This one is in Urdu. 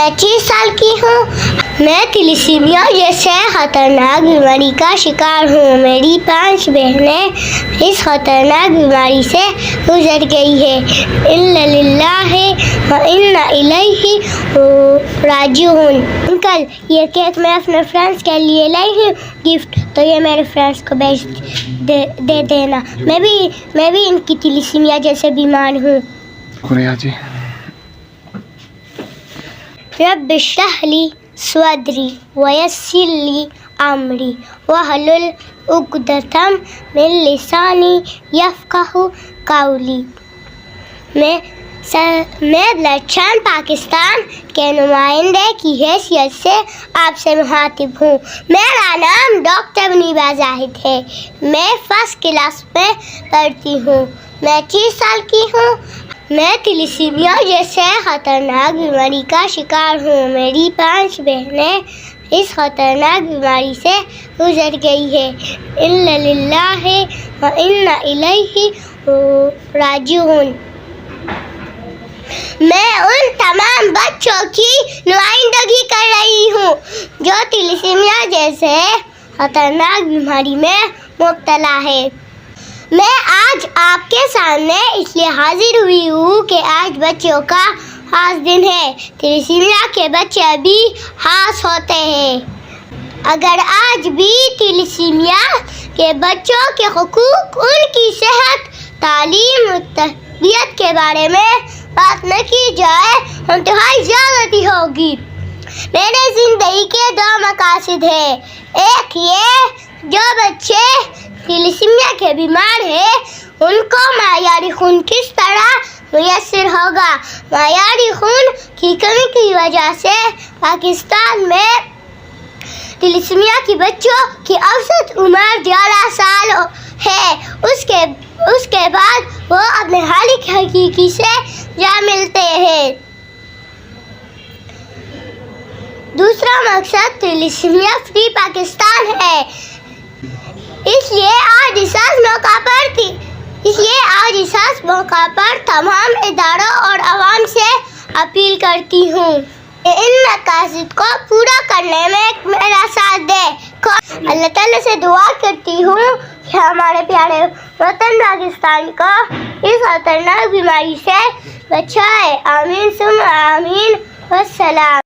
میں 30 سال کی ہوں. میں تھیلیسیمیا جیسے خطرناک بیماری کا شکار ہوں. میری 5 بہنیں اس خطرناک بیماری سے گزر گئی ہیں. انا للہ و انا الیہ راجعون. انکل یہ کیک میں اپنے فرینڈس کے لیے لائی ہوں گفٹ، تو یہ میرے فرینڈس کو دے دینا. میں بھی ان کی تھیلیسیمیا جیسے بیمار ہوں. شکریہ جی. رب اشرح لی صدری ویسر لی امری واحلل عقدۃ من لسانی یفقہوا قولی. میں بلڈ چین پاکستان کے نمائندے کی حیثیت سے آپ سے مخاطب ہوں. میرا نام ڈاکٹر منیبہ زاہد ہے. میں فرسٹ کلاس میں پڑھتی ہوں. میں 30 سال کی ہوں. میں تھیلیسیمیا جیسے خطرناک بیماری کا شکار ہوں. میری 5 بہنیں اس خطرناک بیماری سے گزر گئی ہیں. انا للہ و انا الیہ راجعون. میں ان تمام بچوں کی نمائندگی کر رہی ہوں جو تھیلیسیمیا جیسے خطرناک بیماری میں مبتلا ہے. میں آج آپ کے سامنے اس لیے حاضر ہوئی ہوں کہ آج بچوں کا خاص دن ہے. تھیلیسیمیا کے بچے بھی خاص ہوتے ہیں. اگر آج بھی تھیلیسیمیا کے بچوں کے حقوق، ان کی صحت، تعلیم اور تربیت کے بارے میں بات نہ کی جائے انتہائی زیادتی ہوگی. میرے زندگی کے 2 مقاصد ہیں. ایک یہ جو بچے تھیلیسیمیا کے بیمار ہیں ان کو معیاری خون کس طرح میسر ہوگا. معیاری خون کی کمی کی وجہ سے پاکستان میں تھیلیسیمیا کے بچوں کی اوسط عمر 11 سال ہے. اس کے بعد وہ اپنے خالق حقیقی سے جا ملتے ہیں. دوسرا مقصد تھیلیسیمیا فری پاکستان ہے. اس لیے آج اس موقع پر تمام اداروں اور عوام سے اپیل کرتی ہوں کہ ان مقاصد کو پورا کرنے میں میرا ساتھ دے. اللہ تعالیٰ سے دعا کرتی ہوں کہ ہمارے پیارے وطن پاکستان کو اس خطرناک بیماری سے بچائے. آمین ثم آمین. والسلام.